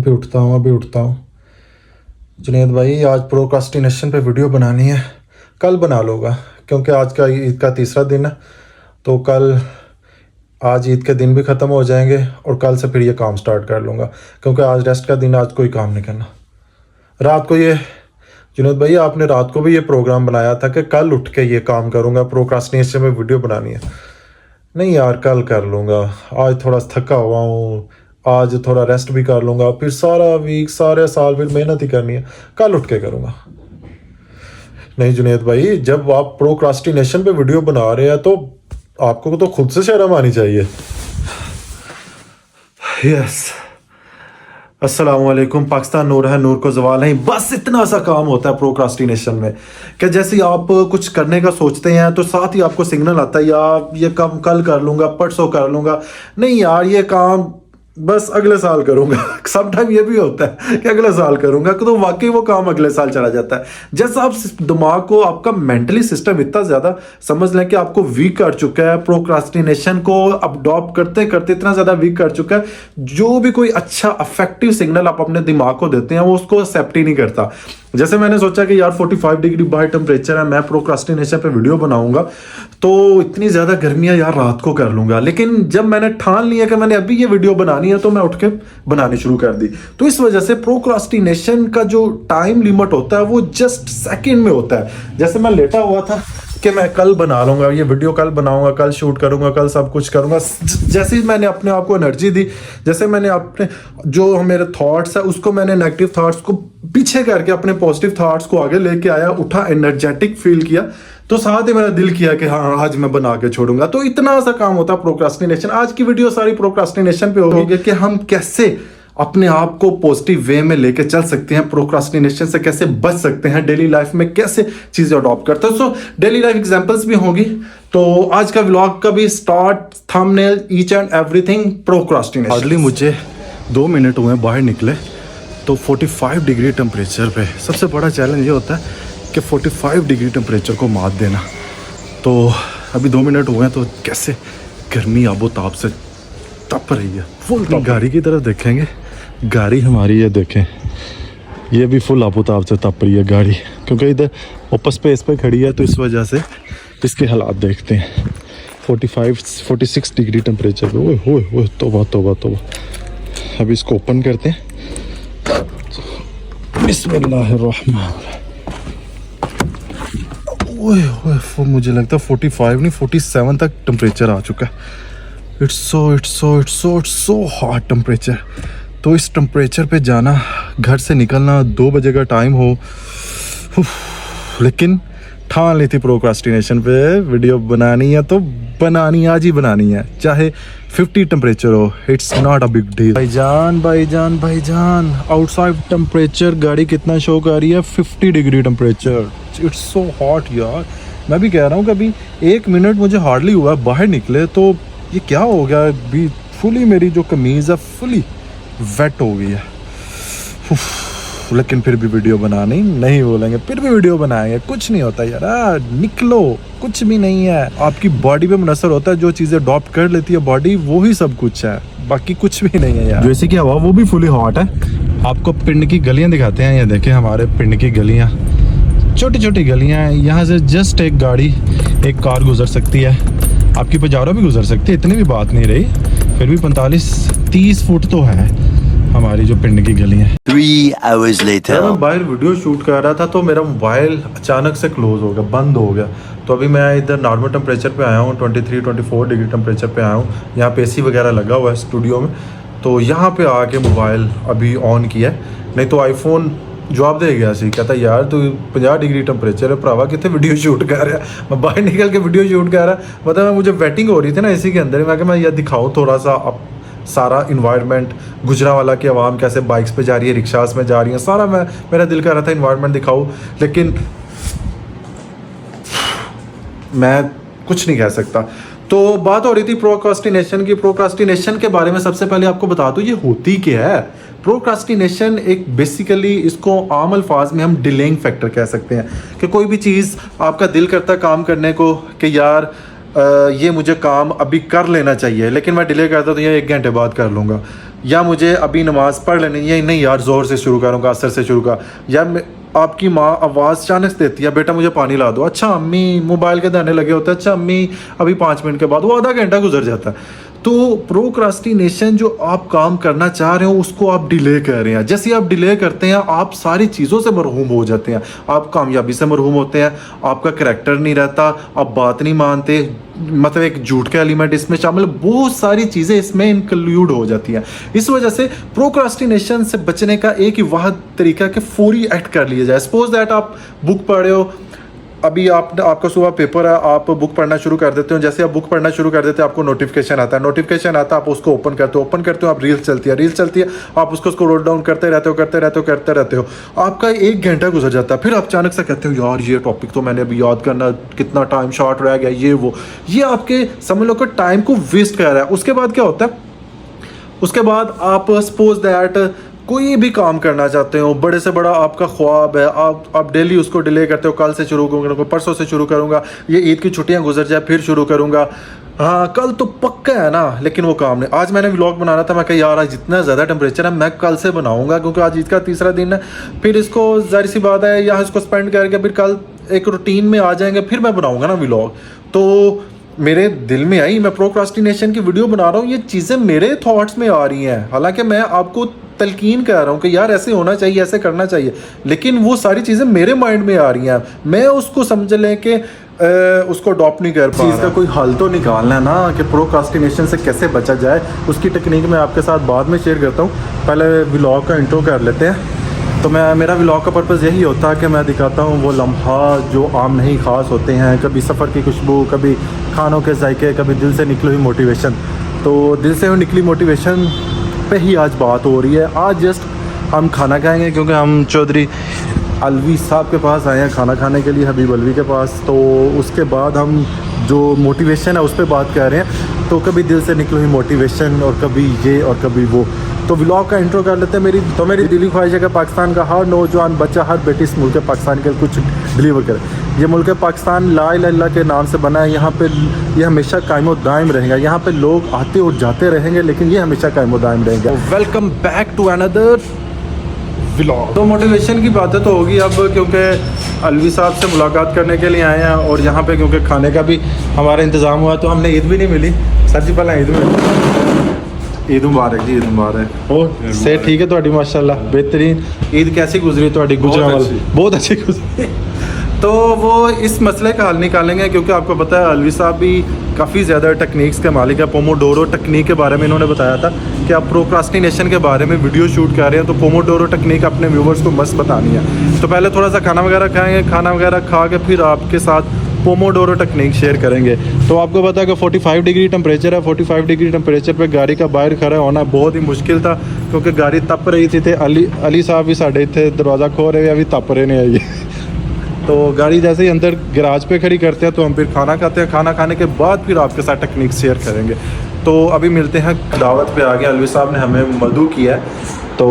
अभी उठता हूँ। जुनेद भाई, आज प्रोक्रास्टिनेशन पे वीडियो बनानी है, कल बना लूँगा क्योंकि आज का ईद का तीसरा दिन है। तो कल आज ईद के दिन भी ख़त्म हो जाएंगे और कल से फिर ये काम स्टार्ट कर लूँगा क्योंकि आज रेस्ट का दिन, आज कोई काम नहीं करना। रात को ये जुनेद भाई, आपने रात को भी ये प्रोग्राम बनाया था कि कल उठ के ये काम करूँगा, प्रोक्रास्टिनेशन में वीडियो बनानी है। नहीं यार, कल कर लूँगा, आज थोड़ा थका हुआ हूँ, आज थोड़ा रेस्ट भी कर लूँगा, फिर सारा वीक सारे साल फिर मेहनत ही करनी है, कल उठ के करूँगा। नहीं जुनेद भाई, जब आप प्रोक्रास्टिनेशन पे वीडियो बना रहे हैं तो आपको तो खुद से शर्म आनी चाहिए। यस, अस्सलाम वालेकुम। पाकिस्तान नूर है, नूर को जवाल है। बस इतना सा काम होता है प्रोक्रास्टिनेशन में कि जैसे ही आप कुछ करने का सोचते हैं तो साथ ही आपको सिग्नल आता है यार ये काम कल कर लूँगा, परसों कर लूँगा। नहीं यार, ये काम बस अगले साल करूँगा। सम टाइम ये भी होता है कि अगले साल करूँगा, तो वाकई वो काम अगले साल चला जाता है। जैसा आप दिमाग को, आपका मेंटली सिस्टम इतना ज़्यादा समझ लें कि आपको वीक कर चुका है, प्रोक्रास्टिनेशन को अडॉप्ट करते करते इतना ज़्यादा वीक कर चुका है, जो भी कोई अच्छा अफेक्टिव सिग्नल आप अपने दिमाग को देते हैं वो उसको एक्सेप्ट ही नहीं करता। जैसे मैंने सोचा कि यार 45 डिग्री बाहर टेम्परेचर है, मैं प्रोक्रास्टिनेशन पे वीडियो बनाऊंगा तो इतनी ज़्यादा गर्मियाँ यार रात को कर लूँगा। लेकिन जब मैंने ठान लिया कि मैंने अभी ये वीडियो बनानी है तो मैं उठ के बनानी शुरू कर दी। तो इस वजह से प्रोक्रास्टिनेशन का जो टाइम लिमिट होता है वो जस्ट सेकंड में होता है। जैसे मैं लेटा हुआ था कि मैं कल बना लूँगा, ये वीडियो कल बनाऊंगा, कल शूट करूँगा, कल सब कुछ करूँगा। जैसे ही मैंने अपने आप को एनर्जी दी, जैसे मैंने अपने जो मेरे थॉट्स है उसको, मैंने नेगेटिव थॉट्स को पीछे करके अपने पॉजिटिव थॉट्स को आगे लेके आया, उठा, एनर्जेटिक फील किया, तो साथ ही मेरा दिल किया कि हाँ आज मैं बना के छोड़ूंगा। तो इतना सा काम होता है प्रोक्रास्टिनेशन। आज की वीडियो सारी प्रोक्रास्टिनेशन पे होगी कि हम कैसे अपने आप को पॉजिटिव वे में लेके चल सकते हैं, प्रोक्रास्टिनेशन से कैसे बच सकते हैं, डेली लाइफ में कैसे चीजें अडॉप्ट करते हैं। सो डेली लाइफ एग्जांपल्स भी होंगी। तो आज का व्लॉग का भी start, thumbnail, each and everything procrastination. Hardly मुझे 2 मिनट हुए बाहर निकले तो 45 डिग्री टेम्परेचर पे सबसे बड़ा चैलेंज ये होता है कि 45 डिग्री टेम्परेचर को मात देना। तो अभी 2 मिनट हुए हैं तो कैसे गर्मी आबोताब से तप रही है फुल। गाड़ी की तरफ देखेंगे, गाड़ी हमारी ये देखें, ये भी फुल आबोताब से तप रही है गाड़ी, क्योंकि इधर ओपन स्पेस पे खड़ी है तो इस वजह से इसके हालात देखते हैं। 46 डिग्री टेम्परेचर पे, ओए ओए ओए, तौबा तौबा तौबा। अभी इसको ओपन करते हैं, बिस्मिल्लाहिर्रहमान। ओए ओए, मुझे लगता है 45 नहीं 47 तक टेम्परेचर आ चुका है। It's so hot temperature. तो इस टेम्परेचर पे जाना, घर से निकलना, 2 बजे का टाइम हो, लेकिन ठान ली थी प्रोक्रास्टिनेशन पे वीडियो बनानी है तो बनानी, आज ही बनानी है, चाहे 50 टेम्परेचर हो। It's not a big deal. भाईजान, आउटसाइड टेम्परेचर गाड़ी कितना शो कर रही है? 50 degree temperature. It's so hot यार। मैं भी कह रहा हूँ कि अभी 1 मिनट मुझे हार्डली हुआ बाहर निकले तो ये क्या हो गया, अभी फुली मेरी जो कमीज़ है फुली वेट हो गई है। लेकिन फिर भी वीडियो बनानी नहीं बोलेंगे, फिर भी वीडियो बनाएंगे, कुछ नहीं होता यार, निकलो, कुछ भी नहीं है। आपकी बॉडी पे मुनसर होता है, जो चीज़ें अडॉप्ट कर लेती है बॉडी वो ही सब कुछ है, बाकी कुछ भी नहीं है यार। जैसे कि हवा वो भी फुली हॉट है। आपको पिंड की गलियां दिखाते हैं, ये देखें हमारे पिंड की गलियां, छोटी छोटी गलियां हैं। यहाँ से जस्ट एक गाड़ी, एक कार गुजर सकती है, आपकी पजारो भी गुजर सकती है, इतनी भी बात नहीं रही, फिर भी 45-30 फुट तो है हमारी जो पिंड की गली है। 3 hours later, मैं बाहर वीडियो शूट कर रहा था तो मेरा मोबाइल अचानक से क्लोज हो गया, बंद हो गया। तो अभी मैं इधर नॉर्मल टेम्परेचर पे आया हूँ, 23-24 डिग्री टेम्परेचर पे आया हूँ। यहाँ पे एसी वगैरह लगा हुआ है स्टूडियो में, तो यहाँ पे आके मोबाइल अभी ऑन किया है। नहीं तो आईफोन जवाब दे गया सी, कहता यार तू 50 डिग्री टेम्परेचर है भरावा, कितने वीडियो शूट कर रहा है। मैं बाहर निकल के वीडियो शूट कर रहा, मतलब मुझे वेटिंग हो रही थी ना एसी के अंदर। मैं यह दिखाऊँ थोड़ा सा अब सारा इन्वायरमेंट, गुजरांवाला की आवाम कैसे बाइक्स पे जा रही है, रिक्शास में जा रही है, सारा मेरा दिल कर रहा था इन्वायरमेंट दिखाऊँ, लेकिन मैं कुछ नहीं कह सकता। तो बात हो रही थी प्रोक्रास्टिनेशन की। प्रोक्रास्टिनेशन के बारे में सबसे पहले आपको बता दूं ये होती क्या है। प्रोक्रास्टिनेशन एक बेसिकली, इसको आम अल्फाज में हम डिलेइंग फैक्टर कह सकते हैं कि कोई भी चीज़ आपका दिल करता है काम करने को कि यार ये मुझे काम अभी कर लेना चाहिए, लेकिन मैं डिले करता तो ये 1 घंटे बाद कर लूँगा। या मुझे अभी नमाज़ पढ़ लेनी है, नहीं यार ज़ोहर से शुरू करूँगा, असर से शुरू कर, या आपकी माँ आवाज़ अचानक से देती है बेटा मुझे पानी ला दो, अच्छा अम्मी मोबाइल के दाने लगे होते हैं, अच्छा अम्मी अभी 5 मिनट के बाद, वो आधा घंटा गुजर जाता है। तो प्रोक्रास्टिनेशन जो आप काम करना चाह रहे हो उसको आप डिले कर रहे हैं। जैसे आप डिले करते हैं आप सारी चीज़ों से मरहूम हो जाते हैं, आप कामयाबी से मरहूम होते हैं, आपका करैक्टर नहीं रहता, आप बात नहीं मानते, मतलब एक झूठ का एलिमेंट इसमें शामिल, बहुत सारी चीज़ें इसमें इंक्लूड हो जाती हैं। इस वजह से प्रोक्रास्टिनेशन से बचने का एक ही वाहद तरीका कि फौरी एक्ट कर लिया जाए। सपोज दैट आप बुक पढ़ रहे हो, अभी आपका सुबह पेपर है, आप बुक पढ़ना शुरू कर देते हो, जैसे आप बुक पढ़ना शुरू कर देते हो आपको नोटिफिकेशन आता है, आप उसको ओपन करते हो, आप रील्स चलती है, आप उसको स्क्रॉल डाउन करते रहते हो, आपका 1 घंटा गुजर जाता है। फिर आप अचानक से कहते हो यार ये टॉपिक तो मैंने अभी याद करना, कितना टाइम शॉर्ट रह गया, ये आपके समझ लो कि टाइम को वेस्ट कर रहा है। उसके बाद क्या होता है, उसके बाद आप सपोज दैट कोई भी काम करना चाहते हो, बड़े से बड़ा आपका ख्वाब है, आप डेली उसको डिले करते हो, कल से शुरू करूँगा, परसों से शुरू करूँगा, ये ईद की छुट्टियां गुजर जाए फिर शुरू करूँगा, हाँ कल तो पक्का है ना, लेकिन वो काम नहीं। आज मैंने व्लॉग बनाना था, मैं कहा यार आज जितना ज़्यादा टेम्परेचर है मैं कल से बनाऊँगा, क्योंकि आज ईद का 3रा दिन है, फिर इसको जाहिर सी बात है यहाँ इसको स्पेंड करके फिर कल एक रूटीन में आ जाएंगे, फिर मैं बनाऊँगा ना व्लॉग। तो मेरे दिल में आई, मैं प्रोक्रास्टिनेशन की वीडियो बना रहा हूँ, ये चीज़ें मेरे थॉट्स में आ रही हैं, हालांकि मैं आपको तलकीन कर रहा हूँ कि यार ऐसे होना चाहिए, ऐसे करना चाहिए, लेकिन वो सारी चीज़ें मेरे माइंड में आ रही हैं, मैं उसको समझ लें कि उसको अडॉप्ट नहीं कर पा रहा। इसका कोई हल तो निकालना है ना कि प्रोक्रास्टिनेशन से कैसे बचा जाए, उसकी टेक्निक मैं आपके साथ बाद में शेयर करता हूँ। पहले व्लॉग का इंट्रो कर लेते हैं। तो मेरा व्लॉग का पर्पज़ यही होता है कि मैं दिखाता हूँ वो लम्हा जो आम नहीं ख़ास होते हैं, कभी सफ़र की खुशबू, कभी खानों के जायके, कभी दिल से निकली हुई मोटिवेशन। तो दिल से निकली मोटिवेशन पे ही आज बात हो रही है। आज जस्ट हम खाना खाएंगे क्योंकि हम चौधरी अलवी साहब के पास आए हैं खाना खाने के लिए, हबीब अलवी के पास। तो उसके बाद हम जो मोटिवेशन है उस पर बात कर रहे हैं। तो कभी दिल से निकली हुई मोटिवेशन और कभी ये और कभी वो। तो व्लॉग का इंट्रो कर लेते हैं। मेरी दिली ख्वाहिश है कि पाकिस्तान का हर नौजवान बच्चा, हर बेटी इस मुल्क पाकिस्तान के कुछ डिलीवर करे। ये मुल्क पाकिस्तान ला इलाहा इल्लल्लाह के नाम से बना है। यहाँ पे ये हमेशा कायम दायम रहेगा। यहाँ पे लोग आते और जाते रहेंगे, लेकिन ये हमेशा कायम दायम रहेगा। Welcome back to another vlog. तो मोटिवेशन की बातें तो होगी अब, क्योंकि अलवी साहब से मुलाकात करने के लिए आए हैं और यहाँ पे क्योंकि खाने का भी हमारा इंतज़ाम हुआ, तो हमने ईद भी नहीं मिली। सर जी पहले ईद मुबारक जी, ईद मुबारक। और से ठीक है ਤੁਹਾਡੀ माशाल्लाह बेहतरीन। ईद कैसी गुजरी ਤੁਹਾਡੀ? गुजरावाल बहुत अच्छी गुजरी। तो वो इस मसले का हल निकालेंगे, क्योंकि आपको पता है अलवी साहब भी काफ़ी ज़्यादा टेक्निक्स के मालिक है। पोमोडोरो टेक्निक के बारे में इन्होंने बताया था कि आप प्रोक्रास्टिनेशन के बारे में वीडियो शूट कर रहे हैं, तो पोमोडोरो टेक्निक अपने व्यूवर्स को मस्त बतानी है। तो पहले थोड़ा सा खाना वगैरह खाएंगे, खाना वगैरह खा के फिर आपके साथ पोमोडोरो टेक्निक शेयर करेंगे। तो आपको पता है कि 45 डिग्री टेम्परेचर है। 45 डिग्री टेम्परेचर पे गाड़ी का बाहर खड़ा होना बहुत ही मुश्किल था, क्योंकि गाड़ी तप रही थी। अली साहब भी साढ़े इतने दरवाज़ा खो रहे हैं, अभी तप रहे नहीं आई। तो गाड़ी जैसे ही अंदर गैराज पे खड़ी करते हैं तो हम फिर खाना खाते हैं। खाना खाने के बाद फिर आपके साथ टेक्निक शेयर करेंगे। तो अभी मिलते हैं। दावत पे आ गए। अलवी साहब ने हमें मधु किया है, तो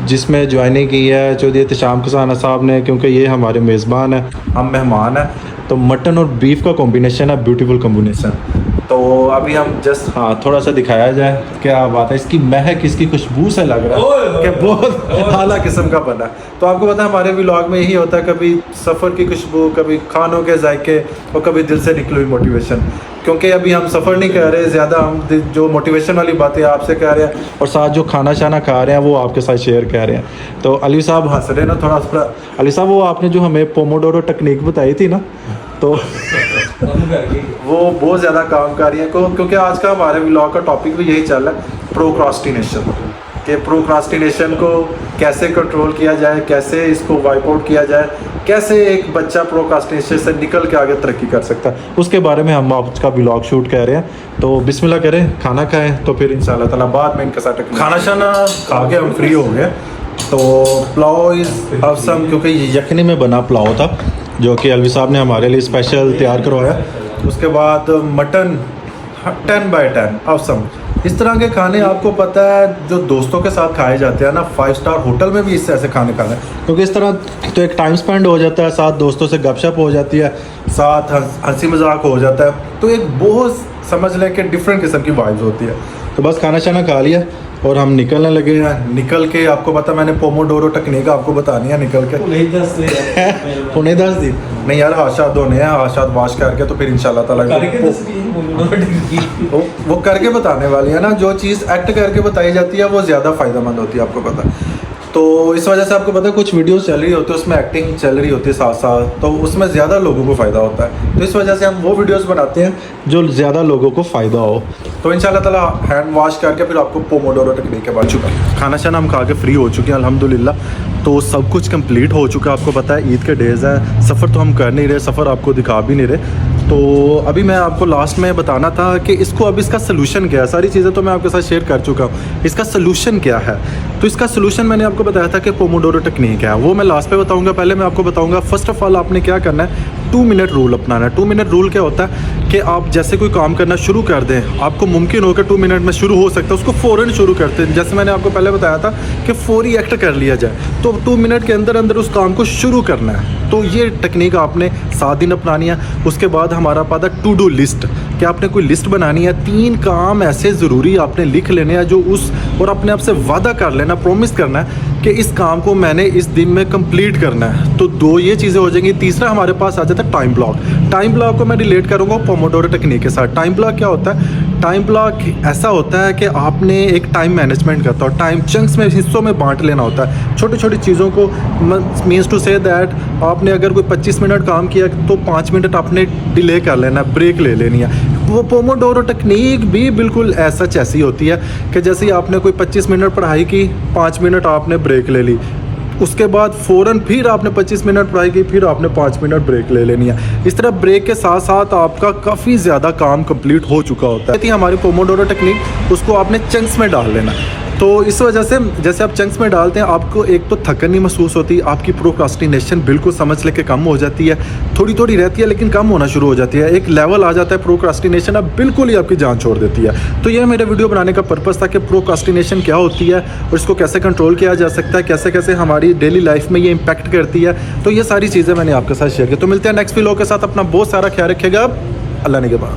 जिसमें ज्वाइनिंग की है चौधरी एहतशाम खसाना साहब ने, क्योंकि ये हमारे मेज़बान हैं, हम मेहमान हैं। तो मटन और बीफ का कॉम्बिनेशन है, ब्यूटीफुल कॉम्बिनेशन। तो अभी हम जस्ट थोड़ा सा दिखाया जाए क्या बात है। इसकी महक, इसकी खुशबू से लग रहा है कि बहुत आला किस्म का बना है। तो आपको पता है हमारे व्लॉग में यही होता है, कभी सफ़र की खुशबू, कभी खानों के जायके और कभी दिल से निकली हुई मोटिवेशन। क्योंकि अभी हम सफ़र नहीं कर रहे ज़्यादा, हम जो मोटिवेशन वाली बातें आपसे कह रहे हैं और साथ जो खाना शाना खा रहे हैं वो आपके साथ शेयर कर रहे हैं। तो अलवी साहब हंस रहे ना थोड़ा सा। अलवी साहब वो आपने जो हमें पोमोडोरो टेक्निक बताई थी ना, तो वो बहुत ज़्यादा काम कर रही है। क्योंकि आज का हमारे व्लॉग का टॉपिक भी यही चल रहा है, प्रोक्रास्टिनेशन। कि प्रोक्रास्टिनेशन को कैसे कंट्रोल किया जाए, कैसे इसको वाइप आउट किया जाए, कैसे एक बच्चा प्रोक्रास्टिनेशन से निकल के आगे तरक्की कर सकता है, उसके बारे में हम आज का व्लॉग शूट कर रहे हैं। तो बिस्मिल्लाह करें, खाना खाएं, तो फिर इंशाल्लाह ताला बाद में इनके साथ खाना शाना खा के हम फ्री हो गए। तो पुलाव इज़ ऑसम, क्योंकि ये यखनी में बना पुलाव था जो कि अलवी साहब ने हमारे लिए स्पेशल तैयार करवाया। उसके बाद मटन 10/10 ऑसम। इस तरह के खाने आपको पता है जो दोस्तों के साथ खाए जाते हैं ना, 5 स्टार होटल में भी इससे ऐसे खाने खाते हैं, क्योंकि इस तरह तो एक टाइम स्पेंड हो जाता है, साथ दोस्तों से गपशप हो जाती है, साथ हंसी मजाक हो जाता है। तो एक बहुत समझ लें कि डिफरेंट किस्म की वाइब्स होती है। तो बस खाना शाना खा लिया और हम निकलने लगे हैं। निकल के आपको पता मैंने पोमोडोरो टेक्निक आपको बतानी है निकल के। उन्हें 10 दिन नहीं यार, हाथ शाथ धोने हैं, हाथ शाथ वॉश करके तो फिर इंशाल्लाह ताला वो करके बताने वाली है ना। जो चीज़ एक्ट करके बताई जाती है वो ज़्यादा फ़ायदेमंद होती है, आपको पता। तो इस वजह से आपको पता है कुछ वीडियोस चल रही होती है, उसमें एक्टिंग चल रही होती है साथ साथ, तो उसमें ज़्यादा लोगों को फ़ायदा होता है। तो इस वजह से हम वो वीडियोस बनाते हैं जो ज़्यादा लोगों को फ़ायदा हो। तो इंशाल्लाह ताला हैंड वॉश करके फिर आपको पोमोडोरो टेक्निक के बाद चुका खाना शाना हम खा के फ्री हो चुके हैं अल्हम्दुलिल्लाह। तो सब कुछ कंप्लीट हो चुका है। आपको पता है ईद के डेज़ हैं, सफ़र तो हम कर नहीं रहे, सफ़र आपको दिखा भी नहीं रहे। तो अभी मैं आपको लास्ट में बताना था कि इसको अब इसका सलूशन क्या है। सारी चीज़ें तो मैं आपके साथ शेयर कर चुका हूँ, इसका सलूशन क्या है। तो इसका सलूशन मैंने आपको बताया था कि पोमोडोरो टेक्निक है, वो मैं लास्ट पे बताऊंगा। पहले मैं आपको बताऊंगा फर्स्ट ऑफ ऑल आपने क्या करना है, 2 मिनट रूल अपनाना है। 2 मिनट रूल क्या होता है कि आप जैसे कोई काम करना शुरू कर दें, आपको मुमकिन हो कि 2 मिनट में शुरू हो सकता है, उसको फ़ौरन शुरू करते हैं। जैसे मैंने आपको पहले बताया था कि फौरी एक्ट कर लिया जाए, तो 2 मिनट के अंदर अंदर उस काम को शुरू करना है। तो ये टेक्निक आपने 7 दिन अपनानी है। उसके बाद हमारा पाता टू डू लिस्ट, कि आपने कोई लिस्ट बनानी है, 3 काम ऐसे ज़रूरी आपने लिख लेने हैं जो उस, और अपने आप से वादा कर लेना, प्रॉमिस करना है कि इस काम को मैंने इस दिन में कंप्लीट करना है। तो 2 ये चीज़ें हो जाएंगी। तीसरा हमारे पास आ जाता है टाइम ब्लॉक। टाइम ब्लॉक को मैं रिलेट करूँगा पोमोडोरो टेक्निक के साथ। टाइम ब्लॉक क्या होता है? टाइम ब्लॉक ऐसा होता है कि आपने एक टाइम मैनेजमेंट करता हो, टाइम चंक्स में, हिस्सों में बांट लेना होता है छोटी छोटी चीज़ों को। मीन्स टू से दैट आपने अगर कोई 25 मिनट काम किया तो 5 मिनट आपने डिले कर लेना, ब्रेक ले लेनी है। वो पोमोडोरो टेक्निक भी बिल्कुल ऐसा ऐसी होती है कि जैसे आपने कोई 25 मिनट पढ़ाई की, 5 मिनट आपने ब्रेक ले ली, उसके बाद फ़ौरन फिर आपने 25 मिनट पढ़ाई की, फिर आपने 5 मिनट ब्रेक ले लेनी है। इस तरह ब्रेक के साथ साथ आपका काफ़ी ज़्यादा काम कंप्लीट हो चुका होता है। हमारी पोमोडोरो टेक्निक, उसको आपने चंक्स में डाल लेना। तो इस वजह से जैसे आप चंक्स में डालते हैं, आपको एक तो थकन नहीं महसूस होती, आपकी प्रोक्रास्टिनेशन बिल्कुल समझ लेके कम हो जाती है। थोड़ी थोड़ी रहती है लेकिन कम होना शुरू हो जाती है। एक लेवल आ जाता है प्रोक्रास्टिनेशन, अब बिल्कुल ही आपकी जान छोड़ देती है। तो ये मेरे वीडियो बनाने का पर्पज़ था कि प्रोक्रास्टिनेशन क्या होती है और इसको कैसे कंट्रोल किया जा सकता है, कैसे कैसे हमारी डेली लाइफ में ये इम्पैक्ट करती है। तो ये सारी चीज़ें मैंने आपके साथ शेयर की। तो मिलते हैं नेक्स्ट वीडियो के साथ। अपना बहुत सारा ख्याल रखिएगा। अल्लाह ने के बाद।